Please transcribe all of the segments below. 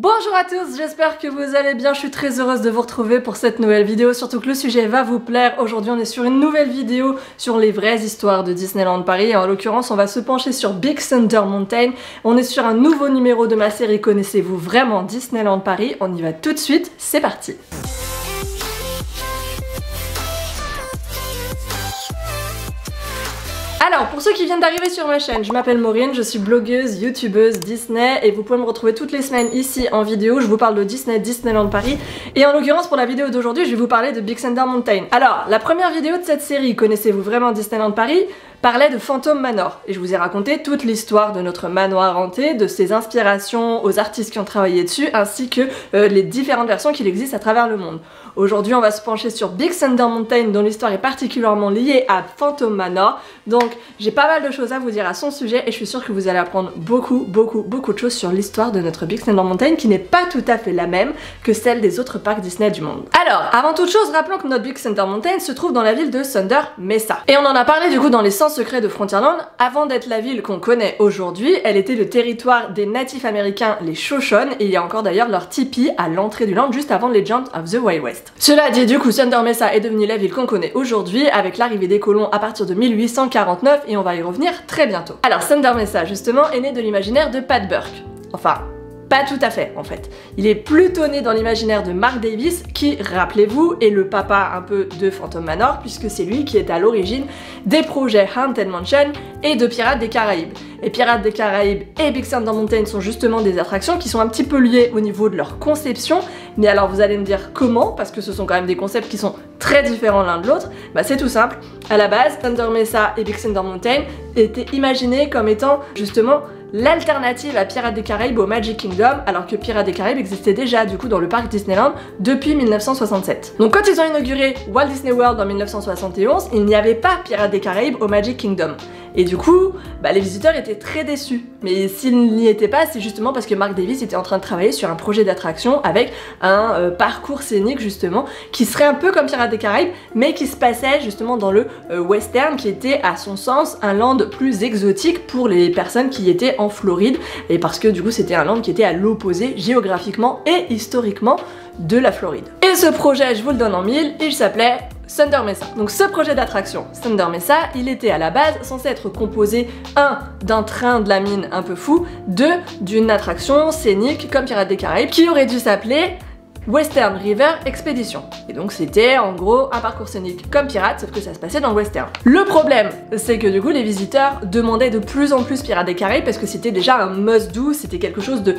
Bonjour à tous, j'espère que vous allez bien, je suis très heureuse de vous retrouver pour cette nouvelle vidéo, surtout que le sujet va vous plaire. Aujourd'hui on est sur une nouvelle vidéo sur les vraies histoires de Disneyland Paris, et en l'occurrence on va se pencher sur Big Thunder Mountain. On est sur un nouveau numéro de ma série Connaissez-vous vraiment Disneyland Paris? On y va tout de suite, c'est parti. Alors, pour ceux qui viennent d'arriver sur ma chaîne, je m'appelle Maureen, je suis blogueuse, youtubeuse Disney et vous pouvez me retrouver toutes les semaines ici en vidéo. Je vous parle de Disney, Disneyland Paris, et en l'occurrence pour la vidéo d'aujourd'hui, je vais vous parler de Big Thunder Mountain. Alors, la première vidéo de cette série, Connaissez-vous vraiment Disneyland Paris? Parlait de Phantom Manor, et je vous ai raconté toute l'histoire de notre manoir hanté, de ses inspirations aux artistes qui ont travaillé dessus, ainsi que les différentes versions qu'il existe à travers le monde. Aujourd'hui on va se pencher sur Big Thunder Mountain, dont l'histoire est particulièrement liée à Phantom Manor, donc j'ai pas mal de choses à vous dire à son sujet, et je suis sûre que vous allez apprendre beaucoup de choses sur l'histoire de notre Big Thunder Mountain, qui n'est pas tout à fait la même que celle des autres parcs Disney du monde. Alors, avant toute chose, rappelons que notre Big Thunder Mountain se trouve dans la ville de Thunder Mesa. Et on en a parlé du coup dans les 100 secrets de Frontierland. Avant d'être la ville qu'on connaît aujourd'hui, elle était le territoire des natifs américains, les Shoshone, et il y a encore d'ailleurs leur tipi à l'entrée du land juste avant Legend of the Wild West. Cela dit, du coup, Thunder Mesa est devenue la ville qu'on connaît aujourd'hui avec l'arrivée des colons à partir de 1849, et on va y revenir très bientôt. Alors Thunder Mesa justement est né de l'imaginaire de Pat Burke. Enfin, pas tout à fait en fait. Il est plutôt né dans l'imaginaire de Marc Davis qui, rappelez-vous, est le papa un peu de Phantom Manor, puisque c'est lui qui est à l'origine des projets Haunted Mansion et de Pirates des Caraïbes. Et Pirates des Caraïbes et Big Thunder Mountain sont justement des attractions qui sont un petit peu liées au niveau de leur conception. Mais alors vous allez me dire comment, parce que ce sont quand même des concepts qui sont très différents l'un de l'autre. Bah c'est tout simple. À la base, Thunder Mesa et Big Thunder Mountain étaient imaginés comme étant justement l'alternative à Pirates des Caraïbes au Magic Kingdom, alors que Pirates des Caraïbes existait déjà du coup dans le parc Disneyland depuis 1967. Donc quand ils ont inauguré Walt Disney World en 1971, il n'y avait pas Pirates des Caraïbes au Magic Kingdom. Et du coup, bah, les visiteurs étaient très déçus. Mais s'ils n'y étaient pas, c'est justement parce que Marc Davis était en train de travailler sur un projet d'attraction avec un parcours scénique justement, qui serait un peu comme Pirates des Caraïbes, mais qui se passait justement dans le western, qui était à son sens un land plus exotique pour les personnes qui étaient en Floride, et parce que du coup c'était un land qui était à l'opposé géographiquement et historiquement de la Floride. Et ce projet, je vous le donne en mille, il s'appelait Thunder Mesa. Donc ce projet d'attraction, Thunder Mesa, il était à la base censé être composé d'un train de la mine un peu fou, d'une attraction scénique comme Pirates des Caraïbes, qui aurait dû s'appeler Western River Expedition. Et donc c'était en gros un parcours scénique comme Pirates, sauf que ça se passait dans le western. Le problème, c'est que du coup les visiteurs demandaient de plus en plus Pirates des Caraïbes, parce que c'était déjà un must-do, c'était quelque chose de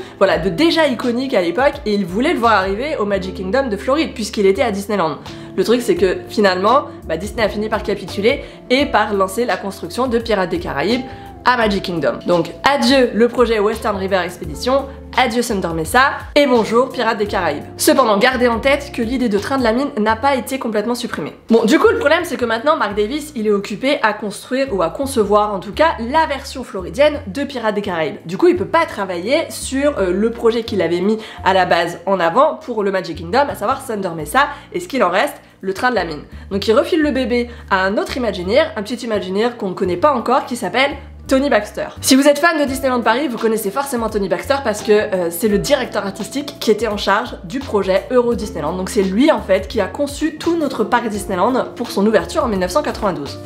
déjà iconique à l'époque, et ils voulaient le voir arriver au Magic Kingdom de Floride, puisqu'il était à Disneyland. Le truc c'est que finalement, Disney a fini par capituler et par lancer la construction de Pirates des Caraïbes à Magic Kingdom. Donc adieu le projet Western River Expedition, adieu Thunder Mesa, et bonjour Pirates des Caraïbes. Cependant, gardez en tête que l'idée de train de la mine n'a pas été complètement supprimée. Bon, du coup le problème c'est que maintenant Marc Davis il est occupé à construire, ou à concevoir en tout cas, la version floridienne de Pirates des Caraïbes. Du coup il peut pas travailler sur le projet qu'il avait mis à la base en avant pour le Magic Kingdom, à savoir Thunder Mesa, et ce qu'il en reste, le train de la mine. Donc il refile le bébé à un autre Imagineer, un petit Imagineer qu'on ne connaît pas encore, qui s'appelle Tony Baxter. Si vous êtes fan de Disneyland Paris, vous connaissez forcément Tony Baxter parce que c'est le directeur artistique qui était en charge du projet Euro Disneyland. Donc c'est lui en fait qui a conçu tout notre parc Disneyland pour son ouverture en 1992.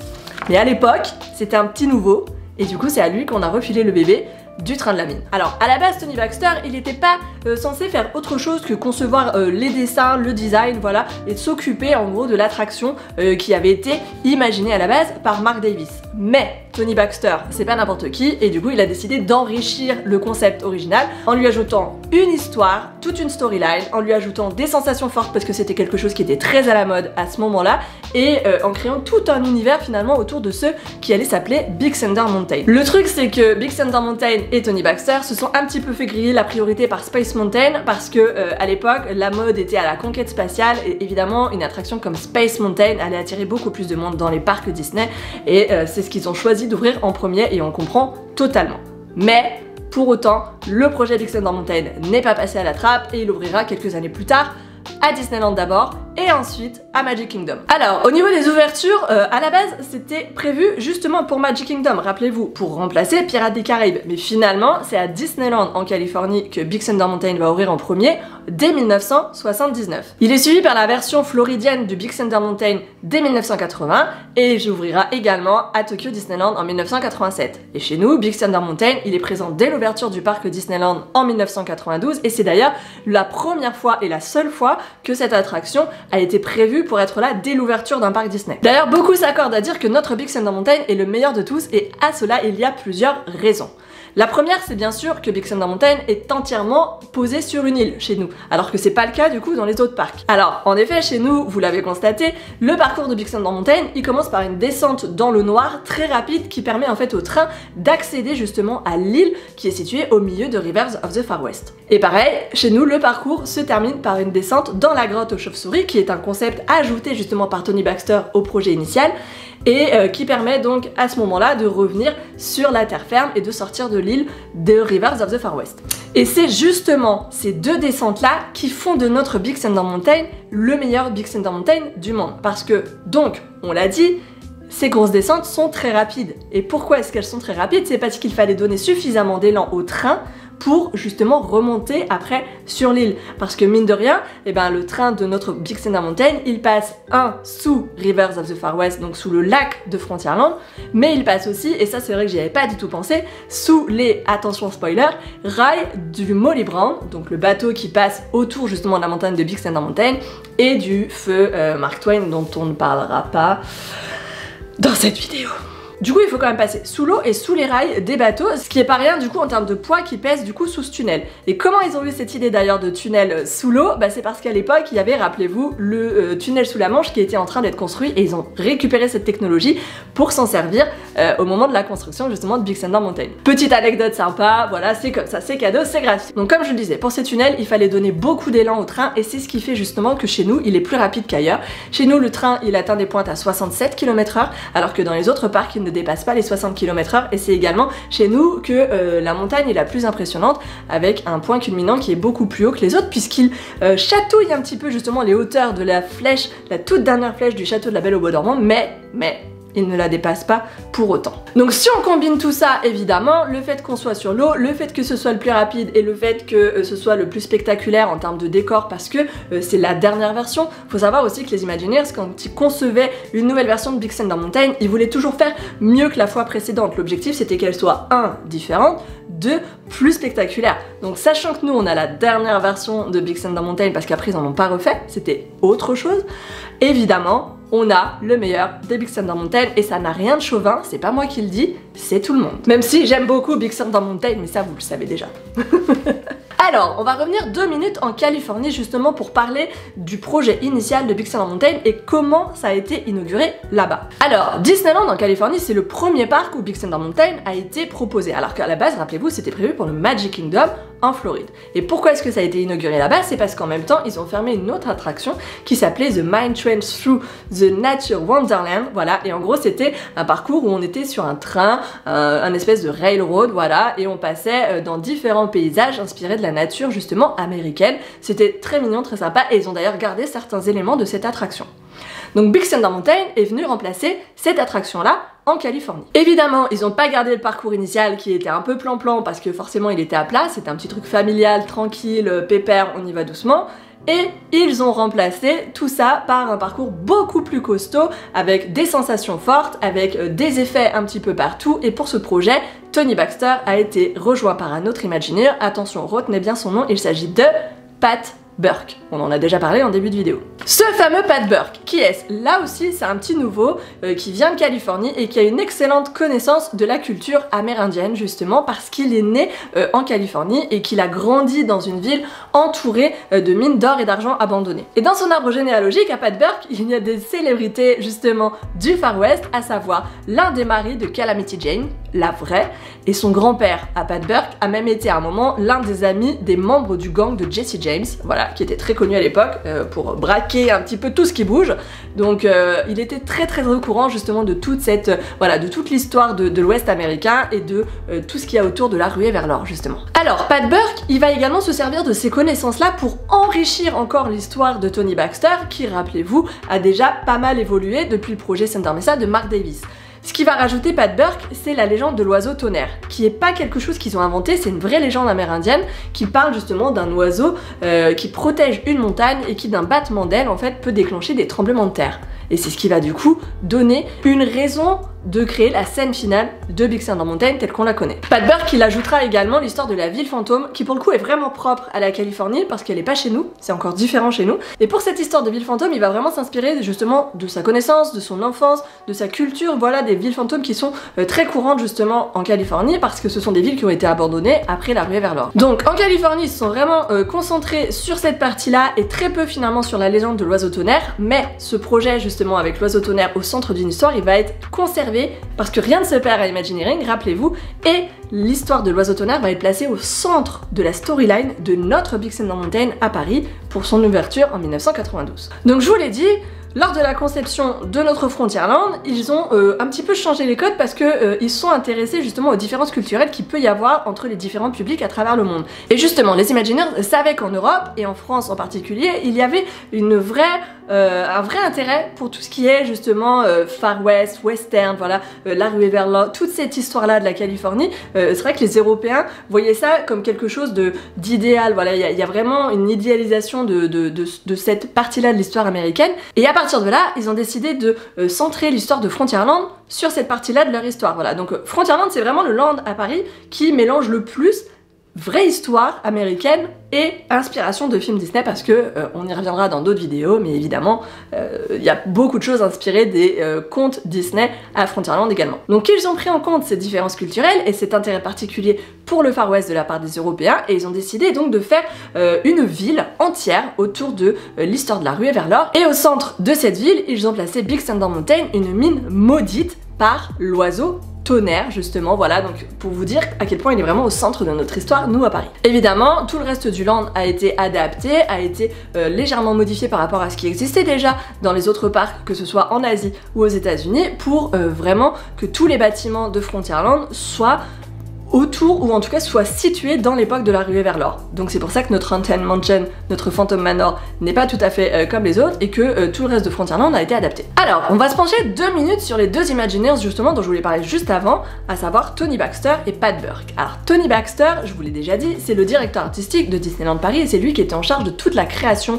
Mais à l'époque, c'était un petit nouveau, et du coup c'est à lui qu'on a refilé le bébé du train de la mine. Alors à la base Tony Baxter il n'était pas censé faire autre chose que concevoir les dessins, le design, voilà, et de s'occuper en gros de l'attraction qui avait été imaginée à la base par Marc Davis. Mais Tony Baxter, c'est pas n'importe qui, et du coup il a décidé d'enrichir le concept original en lui ajoutant une histoire, toute une storyline, en lui ajoutant des sensations fortes parce que c'était quelque chose qui était très à la mode à ce moment-là, et en créant tout un univers finalement autour de ce qui allait s'appeler Big Thunder Mountain. Le truc c'est que Big Thunder Mountain et Tony Baxter se sont un petit peu fait griller la priorité par Space Mountain, parce que à l'époque la mode était à la conquête spatiale, et évidemment une attraction comme Space Mountain allait attirer beaucoup plus de monde dans les parcs Disney, et c'est ce qu'ils ont choisi d'ouvrir en premier, et on comprend totalement. Mais pour autant, le projet Big Thunder Mountain n'est pas passé à la trappe, et il ouvrira quelques années plus tard à Disneyland d'abord, et et ensuite à Magic Kingdom. Alors, au niveau des ouvertures, à la base, c'était prévu justement pour Magic Kingdom, rappelez-vous, pour remplacer Pirates des Caraïbes. Mais finalement, c'est à Disneyland en Californie que Big Thunder Mountain va ouvrir en premier, dès 1979. Il est suivi par la version floridienne du Big Thunder Mountain dès 1980 et il ouvrira également à Tokyo Disneyland en 1987. Et chez nous, Big Thunder Mountain, il est présent dès l'ouverture du parc Disneyland en 1992 et c'est d'ailleurs la première fois et la seule fois que cette attraction a été prévue pour être là dès l'ouverture d'un parc Disney. D'ailleurs, beaucoup s'accordent à dire que notre Big Thunder Mountain est le meilleur de tous et à cela, il y a plusieurs raisons. La première, c'est bien sûr que Big Thunder Mountain est entièrement posé sur une île chez nous, alors que c'est pas le cas du coup dans les autres parcs. Alors, en effet, chez nous, vous l'avez constaté, le parcours de Big Thunder Mountain, il commence par une descente dans l'eau noire très rapide qui permet en fait au train d'accéder justement à l'île qui est située au milieu de Rivers of the Far West. Et pareil, chez nous, le parcours se termine par une descente dans la grotte aux chauves-souris, qui est un concept ajouté justement par Tony Baxter au projet initial, et qui permet donc à ce moment-là de revenir sur la terre ferme et de sortir de l'île de Rivers of the Far West. Et c'est justement ces deux descentes-là qui font de notre Big Thunder Mountain le meilleur Big Thunder Mountain du monde. Parce que, donc, on l'a dit, ces grosses descentes sont très rapides. Et pourquoi est-ce qu'elles sont très rapides? C'est parce qu'il fallait donner suffisamment d'élan au train pour justement remonter après sur l'île. Parce que mine de rien, eh ben, le train de notre Big Thunder Mountain, il passe sous Rivers of the Far West, donc sous le lac de Frontierland, mais il passe aussi, et ça c'est vrai que j'y avais pas du tout pensé, sous les, attention spoiler, rails du Molly Brown, donc le bateau qui passe autour justement de la montagne de Big Thunder Mountain, et du feu Mark Twain dont on ne parlera pas dans cette vidéo. Du coup, il faut quand même passer sous l'eau et sous les rails des bateaux, ce qui est pas rien du coup en termes de poids qui pèse du coup sous ce tunnel. Et comment ils ont eu cette idée d'ailleurs de tunnel sous l'eau? Bah c'est parce qu'à l'époque, il y avait, rappelez-vous, le tunnel sous la Manche qui était en train d'être construit et ils ont récupéré cette technologie pour s'en servir au moment de la construction justement de Big Thunder Mountain. Petite anecdote sympa, voilà, c'est comme ça, c'est cadeau, c'est gratuit. Donc comme je le disais, pour ces tunnels, il fallait donner beaucoup d'élan au train et c'est ce qui fait justement que chez nous, il est plus rapide qu'ailleurs. Chez nous, le train, il atteint des pointes à 67 km/h, alors que dans les autres parcs, il ne dépasse pas les 60 km/h et c'est également chez nous que la montagne est la plus impressionnante avec un point culminant qui est beaucoup plus haut que les autres puisqu'il chatouille un petit peu justement les hauteurs de la flèche, la toute dernière flèche du château de la Belle au Bois dormant, mais il ne la dépasse pas pour autant. Donc si on combine tout ça, évidemment, le fait qu'on soit sur l'eau, le fait que ce soit le plus rapide et le fait que ce soit le plus spectaculaire en termes de décor parce que c'est la dernière version, faut savoir aussi que les Imagineers, quand ils concevaient une nouvelle version de Big Thunder Mountain, ils voulaient toujours faire mieux que la fois précédente. L'objectif c'était qu'elle soit différente, plus spectaculaire. Donc sachant que nous on a la dernière version de Big Thunder Mountain parce qu'après ils en ont pas refait, c'était autre chose, évidemment on a le meilleur des Big Thunder Mountain et ça n'a rien de chauvin, c'est pas moi qui le dis, c'est tout le monde. Même si j'aime beaucoup Big Thunder Mountain, mais ça vous le savez déjà. Alors, on va revenir 2 minutes en Californie justement pour parler du projet initial de Big Thunder Mountain et comment ça a été inauguré là-bas. Alors, Disneyland en Californie, c'est le premier parc où Big Thunder Mountain a été proposé, alors qu'à la base, rappelez-vous, c'était prévu pour le Magic Kingdom en Floride. Et pourquoi est-ce que ça a été inauguré là-bas? C'est parce qu'en même temps, ils ont fermé une autre attraction qui s'appelait The Mine Train Through the Nature Wonderland, voilà, et en gros, c'était un parcours où on était sur un train, un espèce de railroad, voilà, et on passait dans différents paysages inspirés de la nature justement américaine. C'était très mignon, très sympa et ils ont d'ailleurs gardé certains éléments de cette attraction. Donc Big Thunder Mountain est venu remplacer cette attraction-là en Californie. Évidemment, ils n'ont pas gardé le parcours initial qui était un peu plan-plan parce que forcément il était à plat, c'était un petit truc familial, tranquille, pépère, on y va doucement. Et ils ont remplacé tout ça par un parcours beaucoup plus costaud, avec des sensations fortes, avec des effets un petit peu partout. Et pour ce projet, Tony Baxter a été rejoint par un autre Imagineer. Attention, retenez bien son nom, il s'agit de Pat Burke. On en a déjà parlé en début de vidéo. Ce fameux Pat Burke, qui est-ce? Là aussi, c'est un petit nouveau qui vient de Californie et qui a une excellente connaissance de la culture amérindienne, justement parce qu'il est né en Californie et qu'il a grandi dans une ville entourée de mines d'or et d'argent abandonnées. Et dans son arbre généalogique, à Pat Burke, il y a des célébrités, justement, du Far West, à savoir l'un des maris de Calamity Jane, la vraie, et son grand-père, à Pat Burke, a même été à un moment l'un des amis des membres du gang de Jesse James, voilà, qui était très connu à l'époque pour braquer un petit peu tout ce qui bouge. Donc il était très au courant justement de toute cette, voilà, de toute l'histoire de l'Ouest américain et de tout ce qu'il y a autour de la ruée vers l'or justement. Alors Pat Burke, il va également se servir de ces connaissances-là pour enrichir encore l'histoire de Tony Baxter, qui, rappelez-vous, a déjà pas mal évolué depuis le projet Center Mesa de Mark Davis. Ce qui va rajouter Pat Burke, c'est la légende de l'oiseau tonnerre, qui est pas quelque chose qu'ils ont inventé, c'est une vraie légende amérindienne qui parle justement d'un oiseau qui protège une montagne et qui d'un battement d'aile en fait peut déclencher des tremblements de terre. Et c'est ce qui va du coup donner une raison de créer la scène finale de Big Thunder Mountain telle qu'on la connaît. Pat Burke, il ajoutera également l'histoire de la ville fantôme, qui pour le coup est vraiment propre à la Californie parce qu'elle est pas chez nous, c'est encore différent chez nous. Et pour cette histoire de ville fantôme, il va vraiment s'inspirer justement de sa connaissance, de son enfance, de sa culture, voilà, des villes fantômes qui sont très courantes justement en Californie parce que ce sont des villes qui ont été abandonnées après la ruée vers l'or. Donc en Californie, ils se sont vraiment concentrés sur cette partie-là et très peu finalement sur la légende de l'oiseau tonnerre, mais ce projet justement avec l'oiseau tonnerre au centre d'une histoire, il va être conservé parce que rien ne se perd à Imagineering, rappelez-vous, et l'histoire de l'oiseau tonnerre va être placée au centre de la storyline de notre Big Thunder Mountain à Paris pour son ouverture en 1992. Donc je vous l'ai dit, lors de la conception de notre Frontierland, ils ont un petit peu changé les codes parce que ils sont intéressés justement aux différences culturelles qu'il peut y avoir entre les différents publics à travers le monde. Et justement, les Imagineers savaient qu'en Europe, et en France en particulier, il y avait un vrai intérêt pour tout ce qui est justement Far West, Western, voilà, la ruée vers l'or, toute cette histoire-là de la Californie. C'est vrai que les Européens voyaient ça comme quelque chose d'idéal, voilà, il y a vraiment une idéalisation de cette partie-là de l'histoire américaine. Et à partir de là, ils ont décidé de centrer l'histoire de Frontierland sur cette partie-là de leur histoire. Voilà, donc Frontierland, c'est vraiment le land à Paris qui mélange le plus vraie histoire américaine et inspiration de films Disney parce que on y reviendra dans d'autres vidéos, mais évidemment il y a beaucoup de choses inspirées des contes Disney à Frontierland également. Donc ils ont pris en compte ces différences culturelles et cet intérêt particulier pour le Far West de la part des Européens et ils ont décidé donc de faire une ville entière autour de l'histoire de la ruée vers l'or. Et au centre de cette ville, ils ont placé Big Thunder Mountain, une mine maudite par l'oiseau tonnerre justement, voilà, donc pour vous dire à quel point il est vraiment au centre de notre histoire, nous à Paris. Évidemment, tout le reste du land a été adapté, a été légèrement modifié par rapport à ce qui existait déjà dans les autres parcs, que ce soit en Asie ou aux États-Unis, pour vraiment que tous les bâtiments de Frontierland soient autour, ou en tout cas soit situé dans l'époque de la ruée vers l'or. Donc c'est pour ça que notre Haunted Mansion, notre Phantom Manor n'est pas tout à fait comme les autres et que tout le reste de Frontierland a été adapté. Alors, on va se pencher 2 minutes sur les deux Imagineers justement dont je voulais parler juste avant, à savoir Tony Baxter et Pat Burke. Alors Tony Baxter, je vous l'ai déjà dit, c'est le directeur artistique de Disneyland Paris et c'est lui qui était en charge de toute la création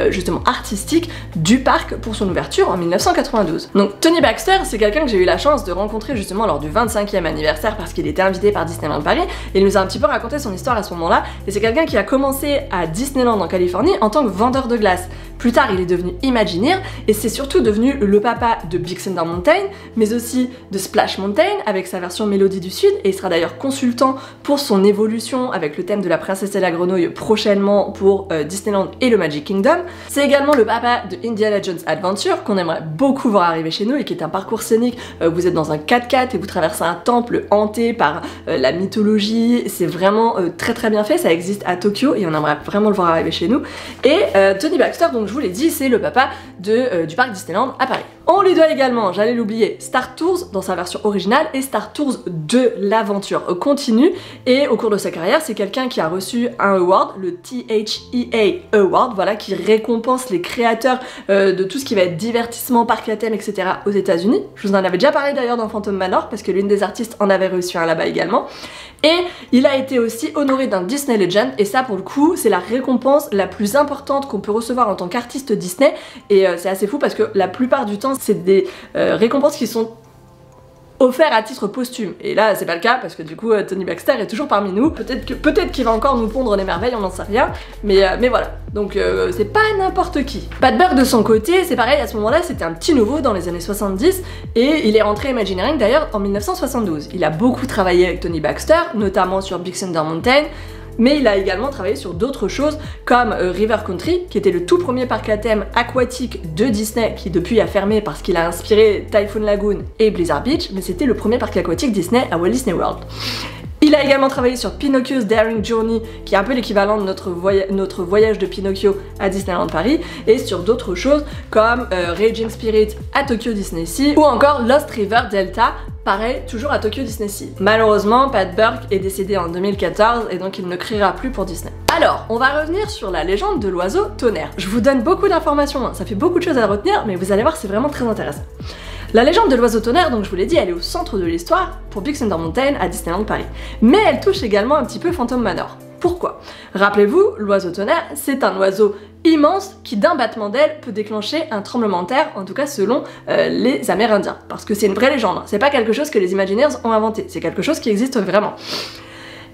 justement artistique du parc pour son ouverture en 1992. Donc Tony Baxter, c'est quelqu'un que j'ai eu la chance de rencontrer justement lors du 25e anniversaire parce qu'il était invité par Disneyland Paris et il nous a un petit peu raconté son histoire à ce moment-là. Et c'est quelqu'un qui a commencé à Disneyland en Californie en tant que vendeur de glace. Plus tard, il est devenu Imagineer et c'est surtout devenu le papa de Big Thunder Mountain, mais aussi de Splash Mountain avec sa version Mélodie du Sud, et il sera d'ailleurs consultant pour son évolution avec le thème de la princesse et la grenouille prochainement pour Disneyland et le Magic Kingdom. C'est également le papa de Indiana Jones Adventure qu'on aimerait beaucoup voir arriver chez nous et qui est un parcours scénique. Vous êtes dans un 4x4 et vous traversez un temple hanté par la mythologie. C'est vraiment très bien fait, ça existe à Tokyo et on aimerait vraiment le voir arriver chez nous. Et Tony Baxter, donc je vous l'ai dit, c'est le papa du parc Disneyland à Paris. On lui doit également, j'allais l'oublier, Star Tours dans sa version originale et Star Tours de l'aventure continue. Et au cours de sa carrière, c'est quelqu'un qui a reçu un award, le THEA Award, voilà, qui récompense les créateurs de tout ce qui va être divertissement, parc à thème, etc. aux États-Unis. Je vous en avais déjà parlé d'ailleurs dans Phantom Manor parce que l'une des artistes en avait reçu un là-bas également. Et il a été aussi honoré d'un Disney Legend, et ça pour le coup c'est la récompense la plus importante qu'on peut recevoir en tant qu'artiste Disney, et c'est assez fou parce que la plupart du temps c'est des récompenses qui sont offert à titre posthume. Et là c'est pas le cas parce que du coup Tony Baxter est toujours parmi nous. Peut-être qu'il va encore nous pondre des merveilles, on n'en sait rien, mais voilà. Donc c'est pas n'importe qui. Pat Burke de son côté, c'est pareil, à ce moment-là c'était un petit nouveau dans les années 70 et il est rentré Imagineering d'ailleurs en 1972. Il a beaucoup travaillé avec Tony Baxter, notamment sur Big Thunder Mountain. Mais il a également travaillé sur d'autres choses comme River Country, qui était le tout premier parc à thème aquatique de Disney, qui depuis a fermé parce qu'il a inspiré Typhoon Lagoon et Blizzard Beach, mais c'était le premier parc aquatique Disney à Walt Disney World. Il a également travaillé sur Pinocchio's Daring Journey, qui est un peu l'équivalent de notre voyage de Pinocchio à Disneyland Paris, et sur d'autres choses comme Raging Spirit à Tokyo Disney Sea, ou encore Lost River Delta, pareil, toujours à Tokyo Disney Sea. Malheureusement, Pat Burke est décédé en 2014 et donc il ne créera plus pour Disney. Alors, on va revenir sur la légende de l'oiseau tonnerre. Je vous donne beaucoup d'informations, hein, ça fait beaucoup de choses à retenir, mais vous allez voir, c'est vraiment très intéressant. La légende de l'oiseau tonnerre, donc je vous l'ai dit, elle est au centre de l'histoire pour Big Thunder Mountain à Disneyland Paris. Mais elle touche également un petit peu Phantom Manor. Pourquoi? Rappelez-vous, l'oiseau tonnerre, c'est un oiseau immense qui d'un battement d'aile peut déclencher un tremblement de terre, en tout cas selon les Amérindiens. Parce que c'est une vraie légende, hein. C'est pas quelque chose que les Imagineers ont inventé, c'est quelque chose qui existe vraiment.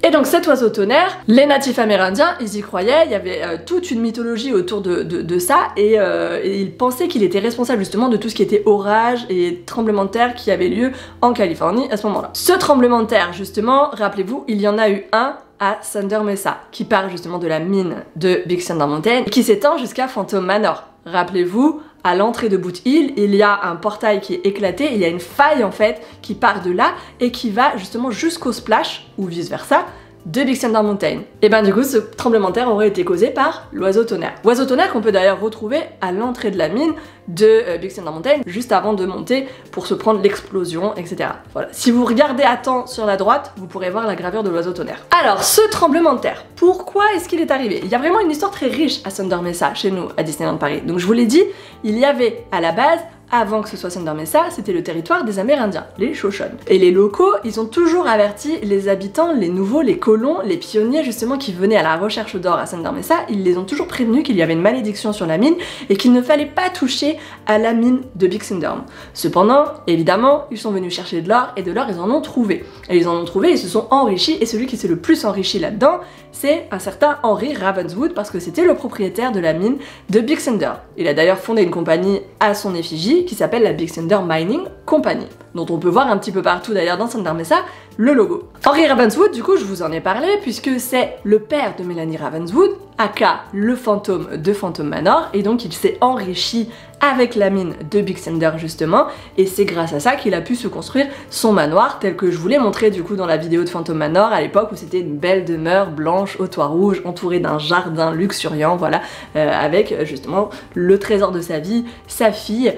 Et donc cet oiseau tonnerre, les natifs amérindiens, ils y croyaient, il y avait toute une mythologie autour de ça, et ils pensaient qu'il était responsable justement de tout ce qui était orage et tremblement de terre qui avait lieu en Californie à ce moment-là. Ce tremblement de terre, justement, rappelez-vous, il y en a eu un à Thunder Mesa, qui part justement de la mine de Big Thunder Mountain, qui s'étend jusqu'à Phantom Manor. Rappelez-vous, à l'entrée de Boot Hill, il y a un portail qui est éclaté, il y a une faille en fait qui part de là et qui va justement jusqu'au splash, ou vice versa, de Big Thunder Mountain. Et ben du coup, ce tremblement de terre aurait été causé par l'oiseau tonnerre. Oiseau tonnerre qu'on peut d'ailleurs retrouver à l'entrée de la mine de Big Thunder Mountain, juste avant de monter pour se prendre l'explosion, etc. Voilà. Si vous regardez à temps sur la droite, vous pourrez voir la gravure de l'oiseau tonnerre. Alors, ce tremblement de terre, pourquoi est-ce qu'il est arrivé? Il y a vraiment une histoire très riche à Thunder Mesa, chez nous, à Disneyland Paris. Donc je vous l'ai dit, il y avait à la base, avant que ce soit Thunder Mesa, c'était le territoire des Amérindiens, les Shoshones. Et les locaux, ils ont toujours averti les habitants, les nouveaux, les colons, les pionniers justement qui venaient à la recherche d'or à Thunder Mesa, ils les ont toujours prévenus qu'il y avait une malédiction sur la mine et qu'il ne fallait pas toucher à la mine de Big Thunder. Cependant, évidemment, ils sont venus chercher de l'or et de l'or ils en ont trouvé. Et ils en ont trouvé, ils se sont enrichis et celui qui s'est le plus enrichi là-dedans, c'est un certain Henry Ravenswood parce que c'était le propriétaire de la mine de Big Thunder. Il a d'ailleurs fondé une compagnie à son effigie qui s'appelle la Big Thunder Mining Company, dont on peut voir un petit peu partout d'ailleurs dans Thunder Mesa le logo. Henry Ravenswood, du coup, je vous en ai parlé puisque c'est le père de Melanie Ravenswood, aka le fantôme de Phantom Manor, et donc il s'est enrichi avec la mine de Big Thunder justement, et c'est grâce à ça qu'il a pu se construire son manoir tel que je vous l'ai montré du coup dans la vidéo de Phantom Manor à l'époque où c'était une belle demeure blanche au toit rouge entourée d'un jardin luxuriant, voilà, avec justement le trésor de sa vie, sa fille.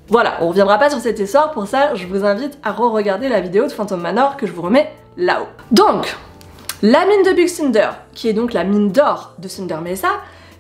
Voilà, on reviendra pas sur cette histoire, pour ça je vous invite à re-regarder la vidéo de Phantom Manor que je vous remets là-haut. Donc, la mine de Big Thunder, qui est donc la mine d'or de Thunder Mesa,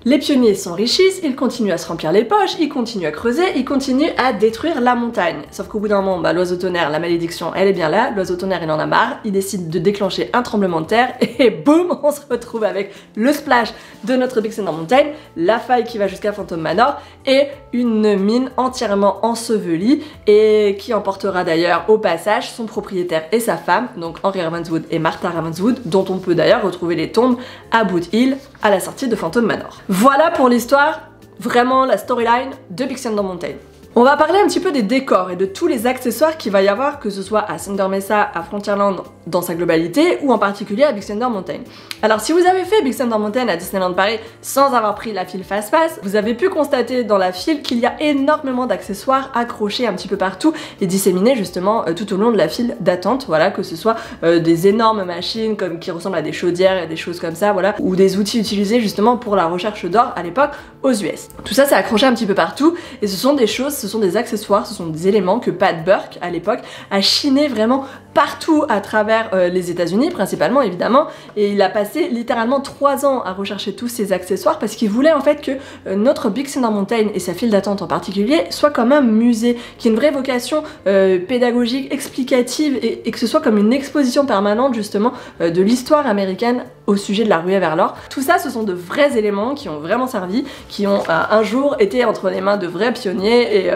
les pionniers s'enrichissent, ils continuent à se remplir les poches, ils continuent à creuser, ils continuent à détruire la montagne. Sauf qu'au bout d'un moment, l'oiseau tonnerre, la malédiction, elle est bien là, l'oiseau tonnerre il en a marre, il décide de déclencher un tremblement de terre et boum, on se retrouve avec le splash de notre Big Thunder Mountain, la faille qui va jusqu'à Phantom Manor et une mine entièrement ensevelie et qui emportera d'ailleurs au passage son propriétaire et sa femme, donc Henry Ravenswood et Martha Ravenswood, dont on peut d'ailleurs retrouver les tombes à Boot Hill à la sortie de Phantom Manor. Voilà pour l'histoire, vraiment la storyline de Big Thunder Mountain. On va parler un petit peu des décors et de tous les accessoires qu'il va y avoir, que ce soit à Thunder Mesa, à Frontierland dans sa globalité, ou en particulier à Big Thunder Mountain. Alors si vous avez fait Big Thunder Mountain à Disneyland Paris sans avoir pris la file fast-pass, vous avez pu constater dans la file qu'il y a énormément d'accessoires accrochés un petit peu partout et disséminés justement tout au long de la file d'attente, voilà, que ce soit des énormes machines comme qui ressemblent à des chaudières et des choses comme ça, voilà, ou des outils utilisés justement pour la recherche d'or à l'époque aux US. Tout ça c'est accroché un petit peu partout et ce sont des choses, ce sont des accessoires, ce sont des éléments que Pat Burke à l'époque a chiné vraiment partout à travers les États-Unis principalement évidemment, et il a passé littéralement 3 ans à rechercher tous ces accessoires parce qu'il voulait en fait que notre Big Thunder Mountain et sa file d'attente en particulier soit comme un musée, qui ait une vraie vocation pédagogique, explicative et que ce soit comme une exposition permanente justement de l'histoire américaine au sujet de la ruée vers l'or. Tout ça ce sont de vrais éléments qui ont vraiment servi, qui ont un jour été entre les mains de vrais pionniers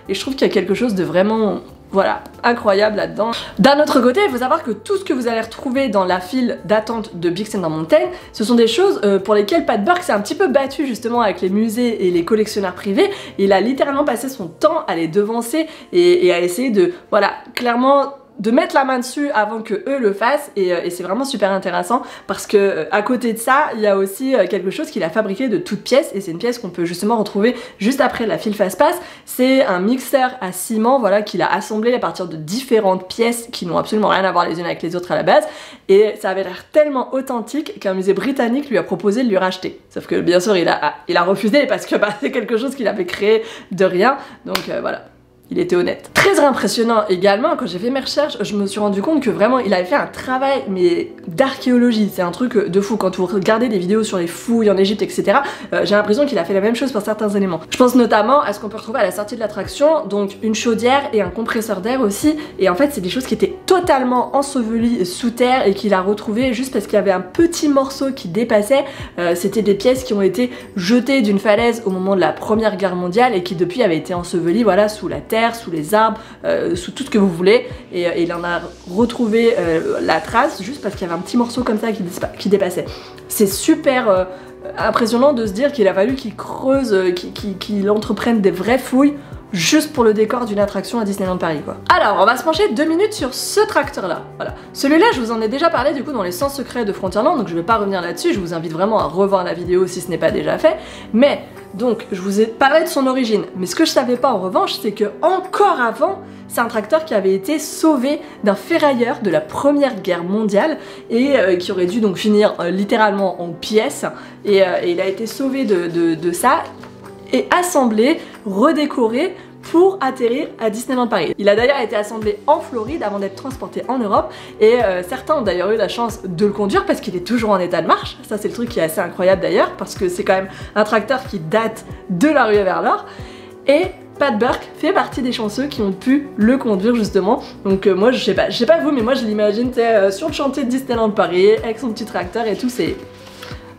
et je trouve qu'il y a quelque chose de vraiment, voilà, incroyable là-dedans. D'un autre côté, il faut savoir que tout ce que vous allez retrouver dans la file d'attente de Big Thunder Mountain, ce sont des choses pour lesquelles Pat Burke s'est un petit peu battu justement avec les musées et les collectionneurs privés. Il a littéralement passé son temps à les devancer et à essayer de, voilà, clairement de mettre la main dessus avant que eux le fassent et c'est vraiment super intéressant parce que à côté de ça il y a aussi quelque chose qu'il a fabriqué de toutes pièces et c'est une pièce qu'on peut justement retrouver juste après la file face-passe. C'est un mixeur à ciment, voilà, qu'il a assemblé à partir de différentes pièces qui n'ont absolument rien à voir les unes avec les autres à la base et ça avait l'air tellement authentique qu'un musée britannique lui a proposé de lui racheter, sauf que bien sûr il a refusé parce que c'est quelque chose qu'il avait créé de rien, donc voilà. Il était honnête. Très impressionnant également, quand j'ai fait mes recherches, je me suis rendu compte que vraiment il avait fait un travail mais d'archéologie, c'est un truc de fou. Quand vous regardez des vidéos sur les fouilles en Égypte, etc., j'ai l'impression qu'il a fait la même chose pour certains éléments. Je pense notamment à ce qu'on peut retrouver à la sortie de l'attraction, donc une chaudière et un compresseur d'air aussi, et en fait c'est des choses qui étaient totalement ensevelies sous terre et qu'il a retrouvé juste parce qu'il y avait un petit morceau qui dépassait. C'était des pièces qui ont été jetées d'une falaise au moment de la Première Guerre mondiale et qui depuis avaient été ensevelies, voilà, sous la terre, sous les arbres, sous tout ce que vous voulez, et il en a retrouvé la trace juste parce qu'il y avait un petit morceau comme ça qui dépassait. C'est super impressionnant de se dire qu'il a fallu qu'il creuse, qu'il entreprenne des vraies fouilles juste pour le décor d'une attraction à Disneyland Paris, quoi. Alors, on va se pencher 2 minutes sur ce tracteur-là. Voilà. Celui-là, je vous en ai déjà parlé du coup dans les 100 secrets de Frontierland, donc je vais pas revenir là-dessus, je vous invite vraiment à revoir la vidéo si ce n'est pas déjà fait. Mais, donc, je vous ai parlé de son origine, mais ce que je savais pas en revanche, c'est que encore avant, c'est un tracteur qui avait été sauvé d'un ferrailleur de la Première Guerre mondiale et qui aurait dû donc finir littéralement en pièces, et il a été sauvé de ça et assemblé, redécoré pour atterrir à Disneyland Paris. Il a d'ailleurs été assemblé en Floride avant d'être transporté en Europe et certains ont d'ailleurs eu la chance de le conduire parce qu'il est toujours en état de marche. Ça c'est le truc qui est assez incroyable d'ailleurs parce que c'est quand même un tracteur qui date de la ruée vers l'or. Et Pat Burke fait partie des chanceux qui ont pu le conduire justement. Donc moi je sais pas vous, mais moi je l'imagine sur le chantier de Disneyland Paris avec son petit tracteur et tout, c'est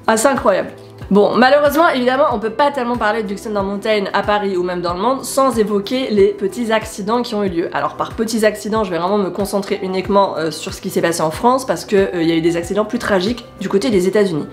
assez incroyable. Bon, malheureusement, évidemment, on peut pas tellement parler de Big Thunder Mountain à Paris ou même dans le monde sans évoquer les petits accidents qui ont eu lieu. Alors par petits accidents, je vais vraiment me concentrer uniquement sur ce qui s'est passé en France parce que il y a eu des accidents plus tragiques du côté des États-Unis.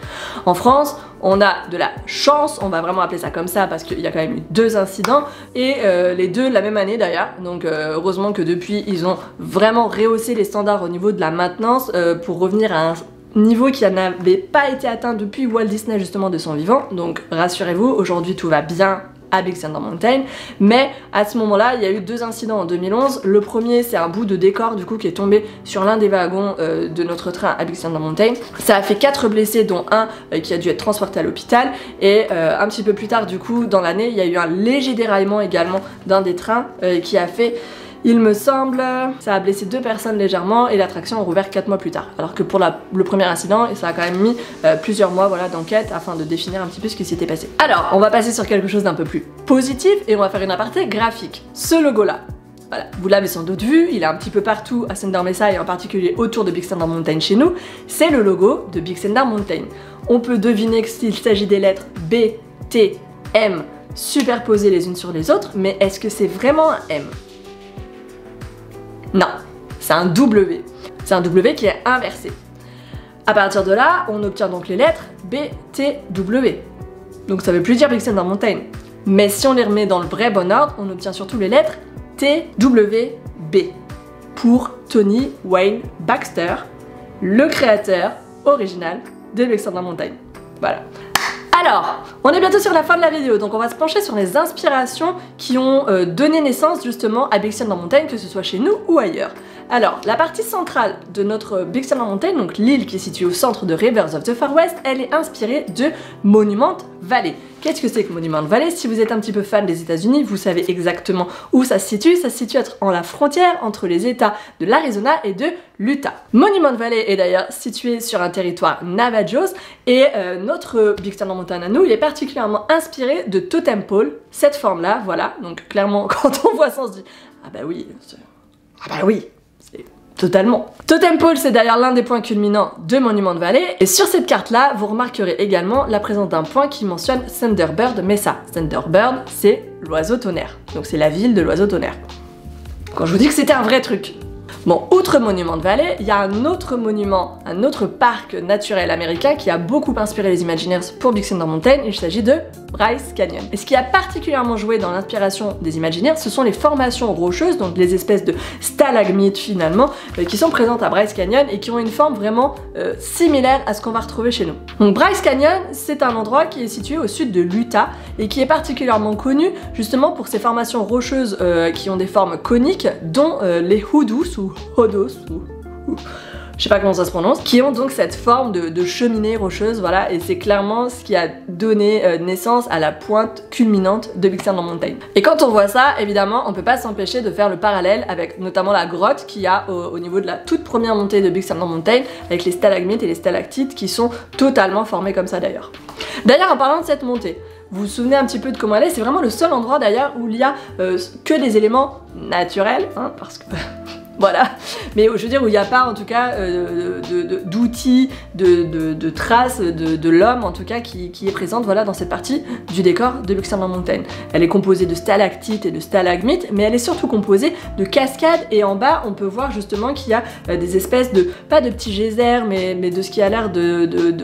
En France, on a de la chance, on va vraiment appeler ça comme ça parce qu'il y a quand même eu 2 incidents et les 2 la même année d'ailleurs. Donc heureusement que depuis, ils ont vraiment rehaussé les standards au niveau de la maintenance pour revenir à un niveau qui n'avait pas été atteint depuis Walt Disney justement de son vivant, donc rassurez-vous, aujourd'hui tout va bien à Big Thunder Mountain, mais à ce moment-là, il y a eu 2 incidents en 2011. Le premier, c'est un bout de décor du coup qui est tombé sur l'un des wagons de notre train à Big Thunder Mountain. Ça a fait 4 blessés, dont un qui a dû être transporté à l'hôpital, et un petit peu plus tard du coup dans l'année, il y a eu un léger déraillement également d'un des trains qui a fait, il me semble, ça a blessé 2 personnes légèrement et l'attraction a rouvert 4 mois plus tard. Alors que pour le premier incident, ça a quand même mis plusieurs mois, voilà, d'enquête afin de définir un petit peu ce qui s'était passé. Alors, on va passer sur quelque chose d'un peu plus positif et on va faire une aparté graphique. Ce logo-là, voilà, vous l'avez sans doute vu, il est un petit peu partout à Thunder Mesa et en particulier autour de Big Thunder Mountain chez nous. C'est le logo de Big Thunder Mountain. On peut deviner qu'il s'agit des lettres B, T, M superposées les unes sur les autres, mais est-ce que c'est vraiment un M ? Non, c'est un W. C'est un W qui est inversé. À partir de là, on obtient donc les lettres B, T, W. Donc ça veut plus dire Big Thunder Mountain. Mais si on les remet dans le vrai bon ordre, on obtient surtout les lettres T, W, B. Pour Tony Wayne Baxter, le créateur original de Big Thunder Mountain. Voilà. Alors, on est bientôt sur la fin de la vidéo, donc on va se pencher sur les inspirations qui ont donné naissance justement à Big Thunder Mountain, que ce soit chez nous ou ailleurs. Alors, la partie centrale de notre Big Thunder Mountain, donc l'île qui est située au centre de Rivers of the Far West, elle est inspirée de Monument Valley. Qu'est-ce que c'est que Monument Valley? Si vous êtes un petit peu fan des États-Unis, vous savez exactement où ça se situe. Ça se situe en la frontière entre les États de l'Arizona et de l'Utah. Monument Valley est d'ailleurs situé sur un territoire Navajos et notre Big Thunder Mountain à nous, il est particulièrement inspiré de Totem Pole, cette forme-là, voilà. Donc clairement, quand on voit ça, on se dit ah bah oui, c'est totalement. Totem Pole, c'est d'ailleurs l'un des points culminants de Monument Valley, et sur cette carte-là, vous remarquerez également la présence d'un point qui mentionne Thunderbird Mesa. Thunderbird, c'est l'oiseau tonnerre, donc c'est la ville de l'oiseau tonnerre. Quand je vous dis que c'était un vrai truc, Bon, outre Monument Valley, il y a un autre monument, un autre parc naturel américain qui a beaucoup inspiré les Imagineers pour Big Thunder Mountain. Il s'agit de Bryce Canyon. Et ce qui a particulièrement joué dans l'inspiration des Imagineers, ce sont les formations rocheuses, donc les espèces de stalagmites finalement, qui sont présentes à Bryce Canyon et qui ont une forme vraiment similaire à ce qu'on va retrouver chez nous. Donc Bryce Canyon, c'est un endroit qui est situé au sud de l'Utah et qui est particulièrement connu justement pour ses formations rocheuses qui ont des formes coniques, dont les Hoodoos ou Hodos ou je sais pas comment ça se prononce, qui ont donc cette forme de cheminée rocheuse, voilà, et c'est clairement ce qui a donné naissance à la pointe culminante de Big Thunder Mountain. Et quand on voit ça, évidemment, on peut pas s'empêcher de faire le parallèle avec notamment la grotte qu'il y a au niveau de la toute première montée de Big Thunder Mountain, avec les stalagmites et les stalactites qui sont totalement formés comme ça d'ailleurs. D'ailleurs, en parlant de cette montée, vous vous souvenez un petit peu de comment elle est, c'est vraiment le seul endroit d'ailleurs où il y a que des éléments naturels, hein, parce que... Voilà, mais je veux dire où il n'y a pas en tout cas d'outils, de traces de l'homme en tout cas qui est présente, voilà, dans cette partie du décor de Big Thunder Mountain. Elle est composée de stalactites et de stalagmites, mais elle est surtout composée de cascades, et en bas on peut voir justement qu'il y a des espèces de, pas de petits geysers, mais de ce qui a l'air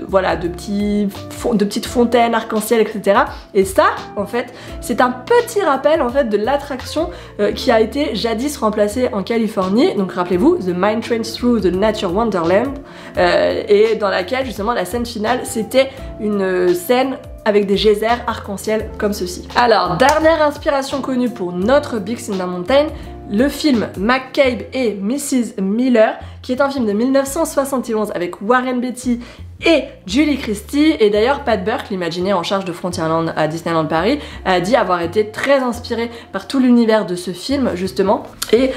voilà, de petites fontaines arc-en-ciel, etc. Et ça en fait c'est un petit rappel en fait de l'attraction qui a été jadis remplacée en Californie. Donc rappelez-vous, The Mine Train Through the Nature Wonderland, et dans laquelle justement la scène finale c'était une scène avec des geysers arc-en-ciel comme ceci. Alors, dernière inspiration connue pour notre Big Thunder Mountain, le film McCabe et Mrs. Miller, qui est un film de 1971 avec Warren Beatty et Julie Christie, et d'ailleurs Pat Burke, l'Imagineer en charge de Frontierland à Disneyland Paris, a dit avoir été très inspiré par tout l'univers de ce film justement, et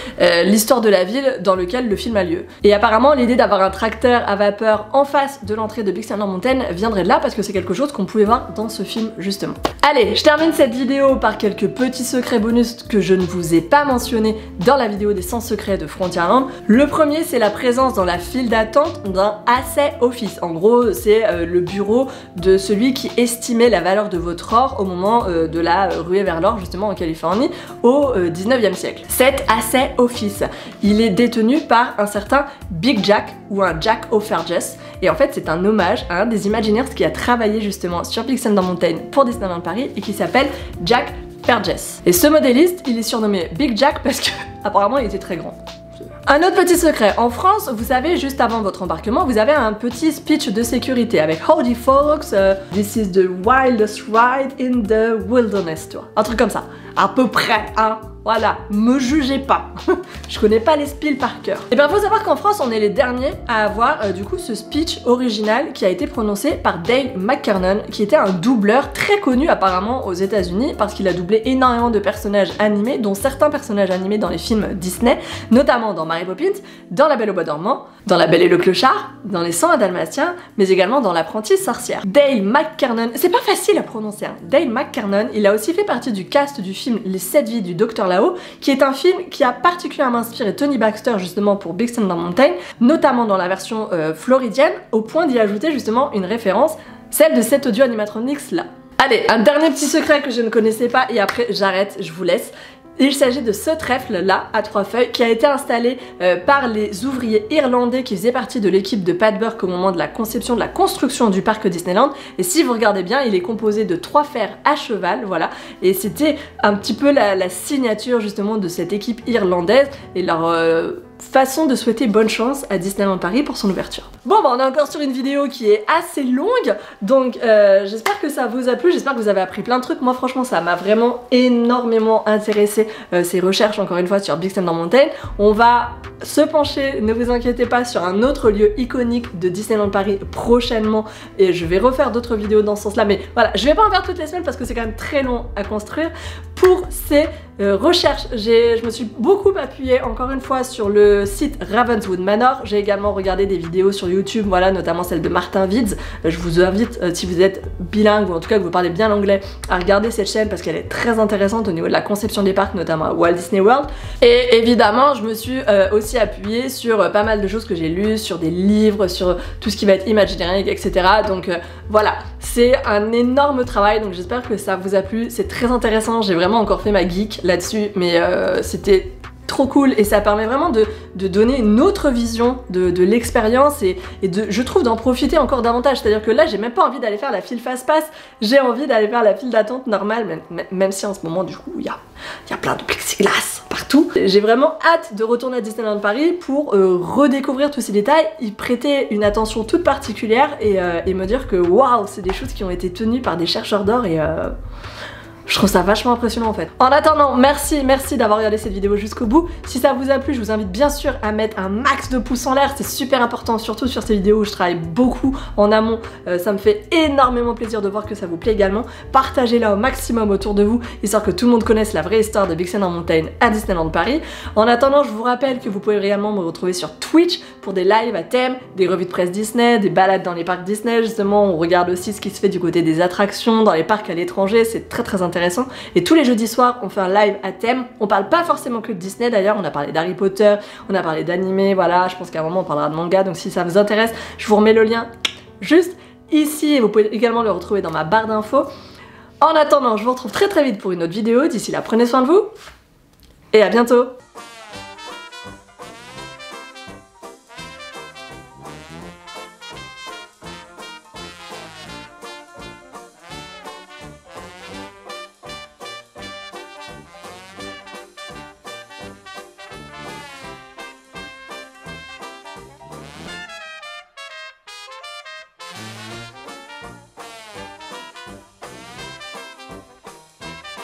l'histoire de la ville dans lequel le film a lieu. Et apparemment l'idée d'avoir un tracteur à vapeur en face de l'entrée de Big Thunder Mountain viendrait de là, parce que c'est quelque chose qu'on pouvait voir dans ce film justement. Allez, je termine cette vidéo par quelques petits secrets bonus que je ne vous ai pas mentionnés dans la vidéo des 100 secrets de Frontierland. Le premier, c'est la présence dans la file d'attente d'un Assay Office. En gros, c'est le bureau de celui qui estimait la valeur de votre or au moment de la ruée vers l'or justement en Californie au 19e siècle. Cet Assay Office, il est détenu par un certain Big Jack ou un Jack O'Fergus, et en fait c'est un hommage à un des Imagineers qui a travaillé justement sur Big Thunder Mountain pour Disneyland Paris et qui s'appelle Jack Fergus. Et ce modéliste, il est surnommé Big Jack parce que apparemment il était très grand. Un autre petit secret, en France, vous savez, juste avant votre embarquement, vous avez un petit speech de sécurité avec Howdy folks, this is the wildest ride in the wilderness, tu vois. Un truc comme ça, à peu près, hein. Voilà, me jugez pas. Je connais pas les spills par cœur. Et bien faut savoir qu'en France on est les derniers à avoir du coup ce speech original qui a été prononcé par Dale McKernan, qui était un doubleur très connu apparemment aux États-Unis parce qu'il a doublé énormément de personnages animés, dont certains personnages animés dans les films Disney, notamment dans Mary Poppins, dans La Belle au Bois dormant, dans La Belle et le Clochard, dans Les 101 Dalmatiens, mais également dans L'Apprenti Sorcière. Dale McKernan, c'est pas facile à prononcer, hein. Dale McKernan, il a aussi fait partie du cast du film Les 7 vies du Docteur Lao, qui est un film qui a particulièrement inspiré Tony Baxter justement pour Big Thunder Mountain, notamment dans la version floridienne, au point d'y ajouter justement une référence, celle de cet audio animatronics là. Allez, un dernier petit secret que je ne connaissais pas et après j'arrête, je vous laisse. Il s'agit de ce trèfle là à 3 feuilles qui a été installé par les ouvriers irlandais qui faisaient partie de l'équipe de Pat Burke au moment de la conception, de la construction du parc Disneyland. Et si vous regardez bien, il est composé de 3 fers à cheval, voilà. Et c'était un petit peu la signature justement de cette équipe irlandaise et leur façon de souhaiter bonne chance à Disneyland Paris pour son ouverture. Bon bah on est encore sur une vidéo qui est assez longue, donc j'espère que ça vous a plu, j'espère que vous avez appris plein de trucs. Moi franchement ça m'a vraiment énormément intéressé ces recherches encore une fois sur Big Thunder Mountain. On va se pencher, ne vous inquiétez pas, sur un autre lieu iconique de Disneyland Paris prochainement, et je vais refaire d'autres vidéos dans ce sens là, mais voilà, je vais pas en faire toutes les semaines parce que c'est quand même très long à construire. Pour ces recherches, je me suis beaucoup appuyée encore une fois sur le site Ravenswood Manor. J'ai également regardé des vidéos sur YouTube, voilà, notamment celle de Martin Vids. Je vous invite, si vous êtes bilingue ou en tout cas que vous parlez bien l'anglais, à regarder cette chaîne parce qu'elle est très intéressante au niveau de la conception des parcs, notamment à Walt Disney World. Et évidemment, je me suis aussi appuyée sur pas mal de choses que j'ai lues, sur des livres, sur tout ce qui va être Imagineering, etc. Donc voilà, c'est un énorme travail, donc j'espère que ça vous a plu. C'est très intéressant, j'ai vraiment encore fait ma geek là-dessus, mais c'était trop cool et ça permet vraiment de donner une autre vision de l'expérience et je trouve d'en profiter encore davantage. C'est-à-dire que là j'ai même pas envie d'aller faire la file fast-pass, j'ai envie d'aller faire la file d'attente normale, même si en ce moment du coup il y a plein de plexiglas partout. J'ai vraiment hâte de retourner à Disneyland Paris pour redécouvrir tous ces détails, y prêter une attention toute particulière et me dire que waouh, c'est des choses qui ont été tenues par des chercheurs d'or et je trouve ça vachement impressionnant en fait. En attendant, merci d'avoir regardé cette vidéo jusqu'au bout. Si ça vous a plu, je vous invite bien sûr à mettre un max de pouces en l'air, c'est super important, surtout sur ces vidéos où je travaille beaucoup en amont. Ça me fait énormément plaisir de voir que ça vous plaît également. Partagez-la au maximum autour de vous, histoire que tout le monde connaisse la vraie histoire de Big Thunder Mountain à Disneyland Paris. En attendant, je vous rappelle que vous pouvez réellement me retrouver sur Twitch pour des lives à thème, des revues de presse Disney, des balades dans les parcs Disney. Justement, on regarde aussi ce qui se fait du côté des attractions, dans les parcs à l'étranger, c'est très intéressant. Et tous les jeudis soirs, on fait un live à thème. On parle pas forcément que de Disney d'ailleurs, on a parlé d'Harry Potter, on a parlé d'animé, voilà, je pense qu'à un moment on parlera de manga, donc si ça vous intéresse, je vous remets le lien juste ici et vous pouvez également le retrouver dans ma barre d'infos. En attendant, je vous retrouve très vite pour une autre vidéo. D'ici là, prenez soin de vous et à bientôt.